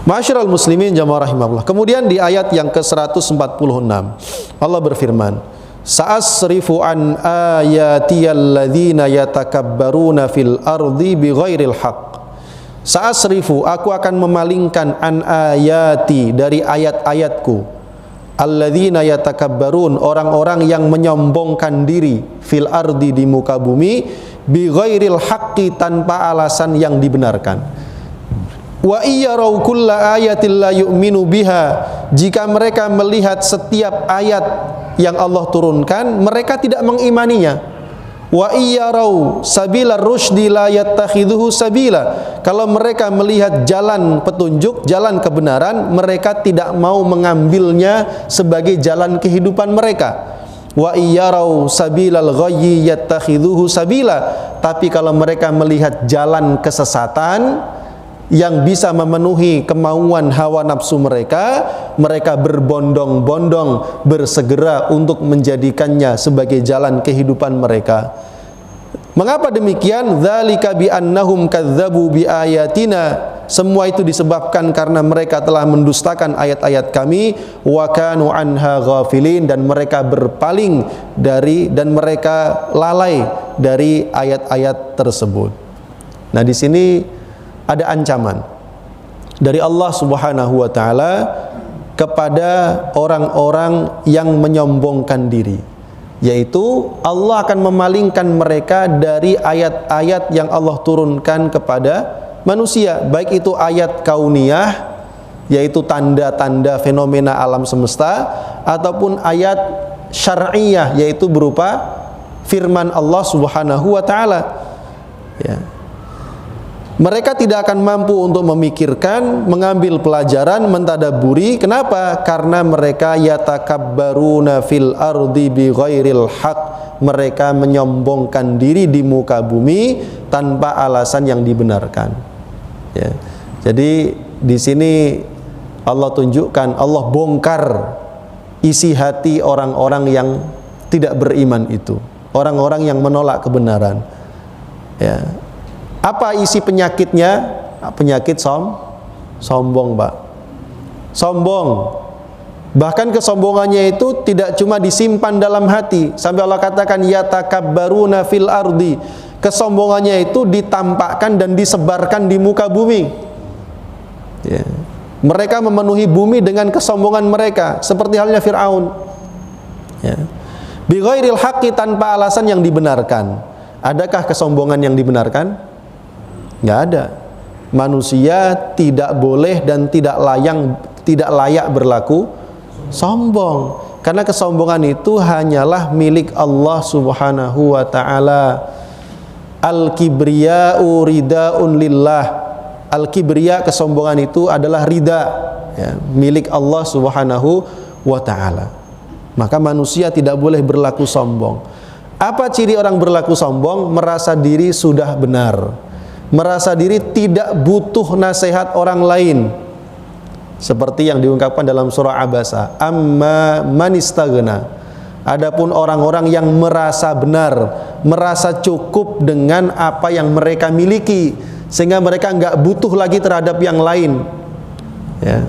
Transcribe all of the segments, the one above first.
Ma'asyiral muslimin jamaah rahimahullah. Kemudian di ayat yang ke-146 Allah berfirman, "Sa'asrifu an ayatiyal ladzina yatakabbaruna fil ardi bighairil haqq." Sa'asrifu, aku akan memalingkan an ayati, dari ayat-ayatku, alladzina yatakabbarun, orang-orang yang menyombongkan diri, fil ardi, di muka bumi, bighairil haqqi, tanpa alasan yang dibenarkan. Wa iyyarau kulla ayatin la yu'minu biha, jika mereka melihat setiap ayat yang Allah turunkan, mereka tidak mengimaninya. Wa iyyarau sabilar rusydi la yattakhidhuhu sabila, kalau mereka melihat jalan petunjuk, jalan kebenaran, mereka tidak mau mengambilnya sebagai jalan kehidupan mereka. Wa iyyarau sabilal ghayyi yattakhidhuhu sabila, tapi kalau mereka melihat jalan kesesatan yang bisa memenuhi kemauan hawa nafsu mereka, mereka berbondong-bondong bersegera untuk menjadikannya sebagai jalan kehidupan mereka. Mengapa demikian? Dzalika bi annahum kadzdzabu bi ayatina, semua itu disebabkan karena mereka telah mendustakan ayat-ayat kami, wa kanu anha ghafilin, dan mereka berpaling dari, dan mereka lalai dari ayat-ayat tersebut. Nah, di sini ada ancaman dari Allah Subhanahu wa taala kepada orang-orang yang menyombongkan diri, yaitu Allah akan memalingkan mereka dari ayat-ayat yang Allah turunkan kepada manusia, baik itu ayat kauniyah, yaitu tanda-tanda fenomena alam semesta, ataupun ayat syar'iyah, yaitu berupa firman Allah Subhanahu wa taala. Ya. Mereka tidak akan mampu untuk memikirkan, mengambil pelajaran, mentadaburi. Kenapa? Karena mereka yatakabbaruna fil ardi bighairil haq, mereka menyombongkan diri di muka bumi tanpa alasan yang dibenarkan. Ya. Jadi di sini Allah tunjukkan, Allah bongkar isi hati orang-orang yang tidak beriman itu, orang-orang yang menolak kebenaran. Ya. Apa isi penyakitnya? Penyakit sombong, Pak. Sombong. Bahkan kesombongannya itu tidak cuma disimpan dalam hati, sampai Allah katakan yatakabbaruna fil ardi. Kesombongannya itu ditampakkan dan disebarkan di muka bumi. Ya. Mereka memenuhi bumi dengan kesombongan mereka, seperti halnya Fir'aun. Ya. Bighairil haqqi, tanpa alasan yang dibenarkan. Adakah kesombongan yang dibenarkan? Nggak ada. Manusia tidak boleh dan tidak layak berlaku sombong, karena kesombongan itu hanyalah milik Allah Subhanahu wa taala. Al-kibriya'u rida'un lillah. Al-kibriya, kesombongan itu adalah ridha, ya, milik Allah Subhanahu wa taala. Maka manusia tidak boleh berlaku sombong. Apa ciri orang berlaku sombong? Merasa diri sudah benar, merasa diri tidak butuh nasihat orang lain, seperti yang diungkapkan dalam surah Abasa, amma manistaghna. Adapun orang-orang yang merasa benar, merasa cukup dengan apa yang mereka miliki, sehingga mereka nggak butuh lagi terhadap yang lain. Ya.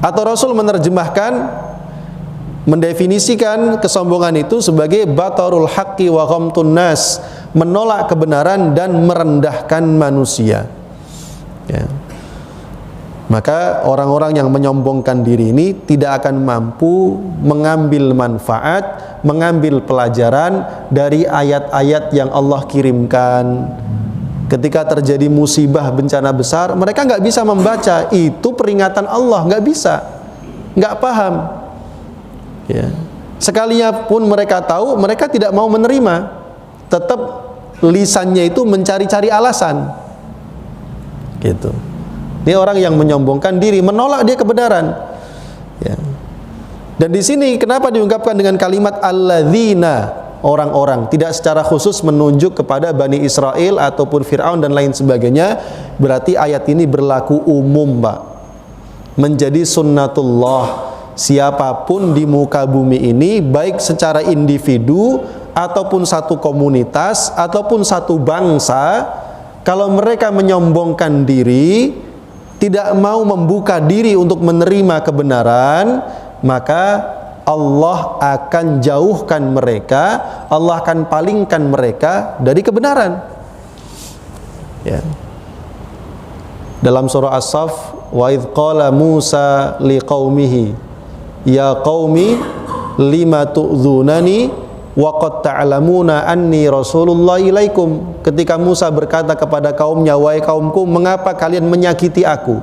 Atau Rasul menerjemahkan, mendefinisikan kesombongan itu sebagai batarul haqqi wa ghamtun nas, menolak kebenaran dan merendahkan manusia. Ya. Maka orang-orang yang menyombongkan diri ini tidak akan mampu mengambil manfaat, mengambil pelajaran dari ayat-ayat yang Allah kirimkan. Ketika terjadi musibah, bencana besar, mereka nggak bisa membaca itu peringatan Allah, nggak bisa, nggak paham. Ya. Sekalinya pun mereka tahu, mereka tidak mau menerima. Tetap lisannya itu mencari-cari alasan. Gitu. Ini orang yang menyombongkan diri, menolak dia kebenaran. Ya. Dan di sini kenapa diungkapkan dengan kalimat alladzina, orang-orang, tidak secara khusus menunjuk kepada Bani Israel ataupun Fir'aun dan lain sebagainya. Berarti ayat ini berlaku umum, Pak. Menjadi sunnatullah. Siapapun di muka bumi ini, baik secara individu ataupun satu komunitas ataupun satu bangsa, kalau mereka menyombongkan diri, tidak mau membuka diri untuk menerima kebenaran, maka Allah akan jauhkan mereka, Allah akan palingkan mereka dari kebenaran. Ya. Dalam surah As-Saff, wa idz qala Musa liqaumihi ya qaumi lima tu'dzunani wa qad ta'lamuna anni rasulullah ilaikum. Ketika Musa berkata kepada kaumnya, wahai kaumku, mengapa kalian menyakiti aku?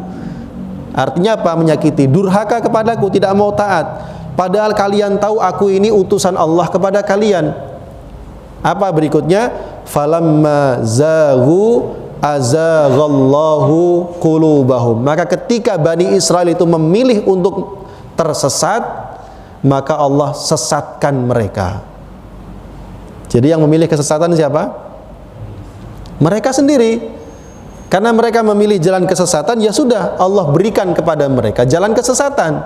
Artinya apa menyakiti? Durhaka kepadaku, tidak mau taat, padahal kalian tahu aku ini utusan Allah kepada kalian. Apa berikutnya? Falamma zaghu azaghallahu qulubahum. Maka ketika Bani Israel itu memilih untuk tersesat, maka Allah sesatkan mereka. Jadi yang memilih kesesatan siapa? Mereka sendiri. Karena mereka memilih jalan kesesatan, ya sudah, Allah berikan kepada mereka jalan kesesatan.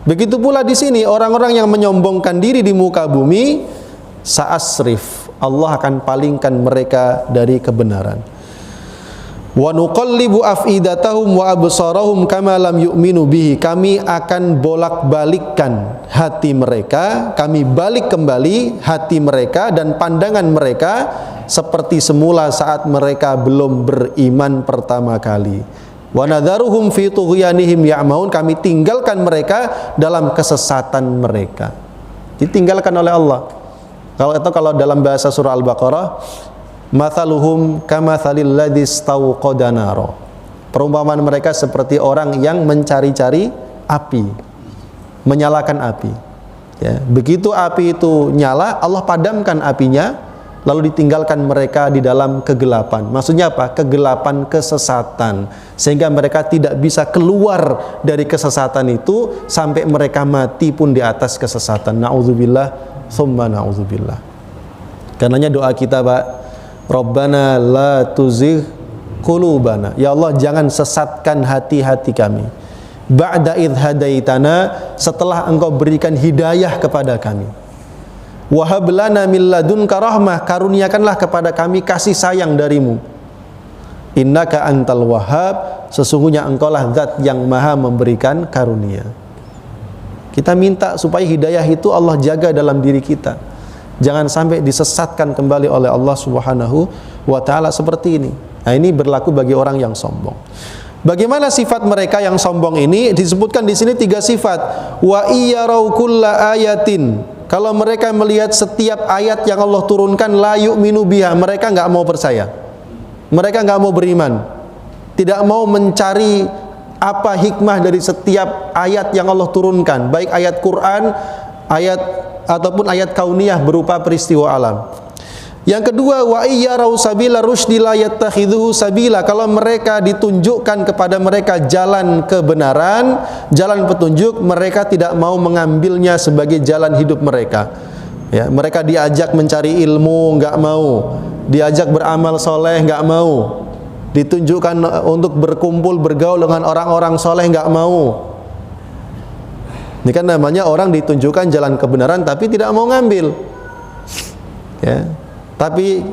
Begitu pula di sini orang-orang yang menyombongkan diri di muka bumi, sa'asrif, Allah akan palingkan mereka dari kebenaran. Wa nuqallibu afidatahum wa absarahum kama lam yu'minu bihi. Kami akan bolak-balikkan hati mereka, kami balik kembali hati mereka dan pandangan mereka seperti semula saat mereka belum beriman pertama kali. Wa nadharuhum fi tughyanihim ya'maun. Kami tinggalkan mereka dalam kesesatan mereka. Ditinggalkan oleh Allah. Kalau dalam bahasa surah Al-Baqarah, mathaluhum kamathalil ladzi istawqada nara. Perumpamaan mereka seperti orang yang mencari-cari api, menyalakan api. Ya, begitu api itu nyala, Allah padamkan apinya, lalu ditinggalkan mereka di dalam kegelapan. Maksudnya apa? Kegelapan kesesatan, sehingga mereka tidak bisa keluar dari kesesatan itu sampai mereka mati pun di atas kesesatan. Na'udzubillah, tsumma na'udzubillah. Karenanya doa kita, Pak, Rabbana la tuzigh qulubana. Ya Allah, jangan sesatkan hati-hati kami. Ba'da idh hadaitana, setelah Engkau berikan hidayah kepada kami. Wa hab lana min ladunka rahmah, karuniakanlah kepada kami kasih sayang darimu. Innaka antal wahhab, sesungguhnya Engkaulah zat yang maha memberikan karunia. Kita minta supaya hidayah itu Allah jaga dalam diri kita. Jangan sampai disesatkan kembali oleh Allah Subhanahu wa ta'ala seperti ini. Nah, ini berlaku bagi orang yang sombong. Bagaimana sifat mereka yang sombong ini? Disebutkan di sini 3 sifat. Wa iyarau kulla ayatin. Kalau mereka melihat setiap ayat yang Allah turunkan, la yu'minu biha, mereka enggak mau percaya. Mereka enggak mau beriman. Tidak mau mencari apa hikmah dari setiap ayat yang Allah turunkan, baik ayat Quran, ayat ataupun ayat kauniyah berupa peristiwa alam. Yang kedua, wa iyyarau sabila rusdi la yattakhidhuhu sabila. Kalau mereka ditunjukkan kepada mereka jalan kebenaran, jalan petunjuk, mereka tidak mau mengambilnya sebagai jalan hidup mereka. Ya, mereka diajak mencari ilmu, enggak mau. Diajak beramal soleh, enggak mau. Ditunjukkan untuk berkumpul bergaul dengan orang-orang soleh, enggak mau. Ini kan namanya orang ditunjukkan jalan kebenaran tapi tidak mau ngambil. Ya. Tapi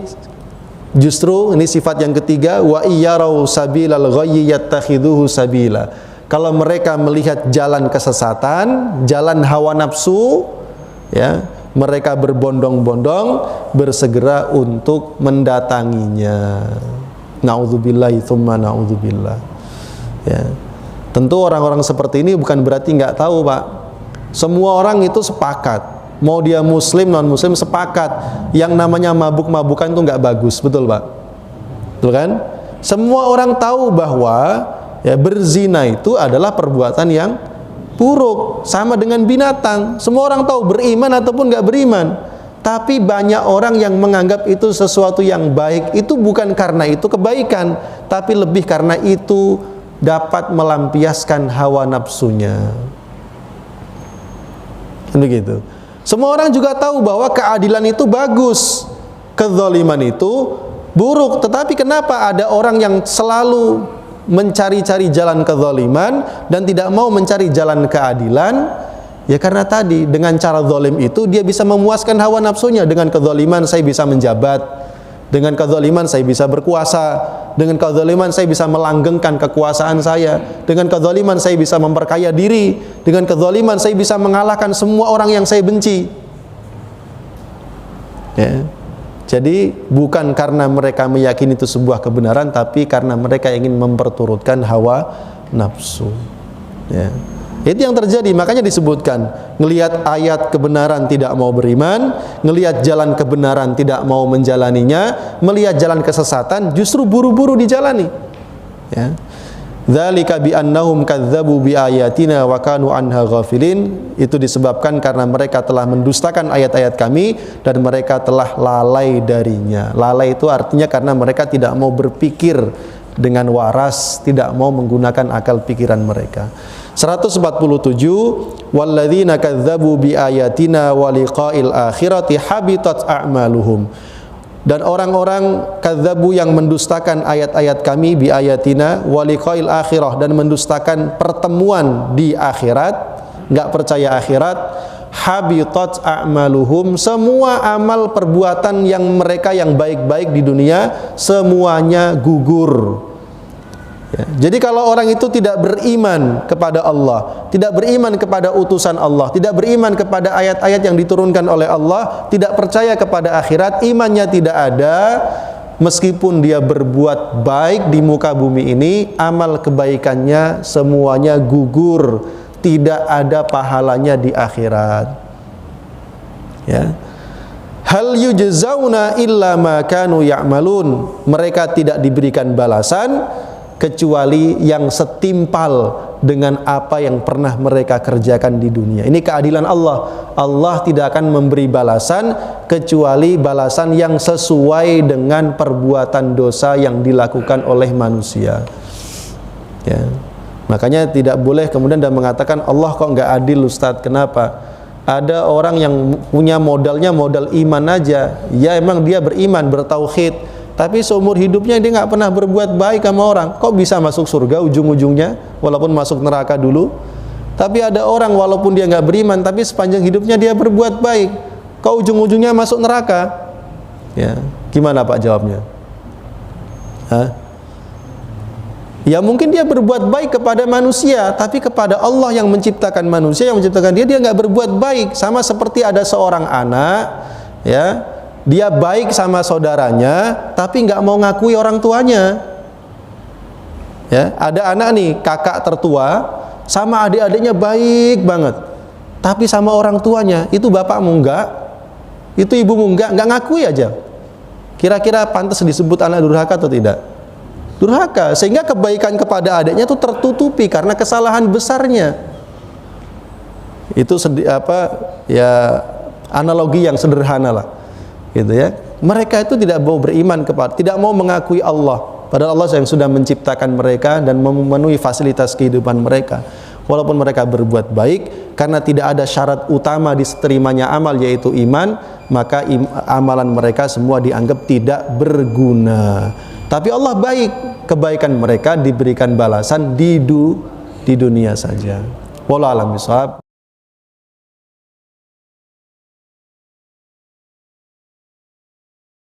justru ini sifat yang ketiga, wa iyyarau sabilal ghayyi yattakhidhuhu sabila. Kalau mereka melihat jalan kesesatan, jalan hawa nafsu, ya, mereka berbondong-bondong bersegera untuk mendatanginya. Nauzubillahi tsumma naudzubillah. Ya. Tentu orang-orang seperti ini bukan berarti nggak tahu, Pak. Semua orang itu sepakat, mau dia muslim non muslim sepakat, yang namanya mabuk-mabukan itu nggak bagus, betul, Pak? Betul kan? Semua orang tahu bahwa ya, berzina itu adalah perbuatan yang buruk, sama dengan binatang. Semua orang tahu, beriman ataupun nggak beriman. Tapi banyak orang yang menganggap itu sesuatu yang baik. Itu bukan karena itu kebaikan, tapi lebih karena itu dapat melampiaskan hawa nafsunya. Begitu. Semua orang juga tahu bahwa keadilan itu bagus, kezaliman itu buruk. Tetapi kenapa ada orang yang selalu mencari-cari jalan kezaliman dan tidak mau mencari jalan keadilan? Ya karena tadi dengan cara zalim itu dia bisa memuaskan hawa nafsunya. Dengan kezaliman saya bisa menjabat, Dengan kezaliman saya bisa berkuasa, dengan kezaliman saya bisa melanggengkan kekuasaan saya, dengan kezaliman saya bisa memperkaya diri, dengan kezaliman saya bisa mengalahkan semua orang yang saya benci. Ya. Jadi bukan karena mereka meyakini itu sebuah kebenaran, tapi karena mereka ingin memperturutkan hawa nafsu. Ya. Itu yang terjadi, makanya disebutkan ngelihat ayat kebenaran tidak mau beriman, ngelihat jalan kebenaran tidak mau menjalaninya, melihat jalan kesesatan justru buru-buru dijalani. Ya. Dzalika bi annahum kadzdzabu bi ayatina wa kanu anha ghafilin. Itu disebabkan karena mereka telah mendustakan ayat-ayat kami dan mereka telah lalai darinya. Lalai itu artinya karena mereka tidak mau berpikir dengan waras, tidak mau menggunakan akal pikiran mereka. 147 walladzina kadzdzabu bi ayatina wa liqa'il akhirati habitat a'maluhum. Dan orang-orang kadzabu yang mendustakan ayat-ayat kami bi ayatina wa liqa'il akhirah, dan mendustakan pertemuan di akhirat, enggak percaya akhirat, habitat a'maluhum, semua amal perbuatan yang mereka yang baik-baik di dunia semuanya gugur. Ya. Jadi kalau orang itu tidak beriman kepada Allah, tidak beriman kepada utusan Allah, tidak beriman kepada ayat-ayat yang diturunkan oleh Allah, tidak percaya kepada akhirat, imannya tidak ada, meskipun dia berbuat baik di muka bumi ini, amal kebaikannya semuanya gugur, tidak ada pahalanya di akhirat. Ya. Hal yujzauna illa ma kanu ya'malun. Mereka tidak diberikan balasan kecuali yang setimpal dengan apa yang pernah mereka kerjakan di dunia. Ini keadilan Allah. Allah tidak akan memberi balasan kecuali balasan yang sesuai dengan perbuatan dosa yang dilakukan oleh manusia. Ya. Makanya tidak boleh kemudian dia mengatakan Allah kok nggak adil Ustadz. Kenapa? Ada orang yang punya modalnya modal iman aja. Ya emang dia beriman, bertauhid, tapi seumur hidupnya dia nggak pernah berbuat baik sama orang. Kok bisa masuk surga ujung-ujungnya, walaupun masuk neraka dulu? Tapi ada orang walaupun dia nggak beriman, tapi sepanjang hidupnya dia berbuat baik. Kok ujung-ujungnya masuk neraka? Ya, gimana Pak jawabnya? Hah? Ya mungkin dia berbuat baik kepada manusia, tapi kepada Allah yang menciptakan manusia, yang menciptakan dia nggak berbuat baik. Sama seperti ada seorang anak, ya, dia baik sama saudaranya, tapi nggak mau ngakui orang tuanya. Ya, ada anak nih, kakak tertua, sama adik-adiknya baik banget, tapi sama orang tuanya, itu bapakmu enggak, itu ibumu enggak ngakui aja. Kira-kira pantas disebut anak durhaka atau tidak? Durhaka, sehingga kebaikan kepada adiknya itu tertutupi karena kesalahan besarnya. Itu analogi yang sederhana lah. Gitu ya. Mereka itu tidak mau beriman kepada, tidak mau mengakui Allah, padahal Allah yang sudah menciptakan mereka dan memenuhi fasilitas kehidupan mereka. Walaupun mereka berbuat baik, karena tidak ada syarat utama diterimanya amal yaitu iman, maka amalan mereka semua dianggap tidak berguna. Tapi Allah baik, kebaikan mereka diberikan balasan di dunia saja. Wallahu a'lam bishawab.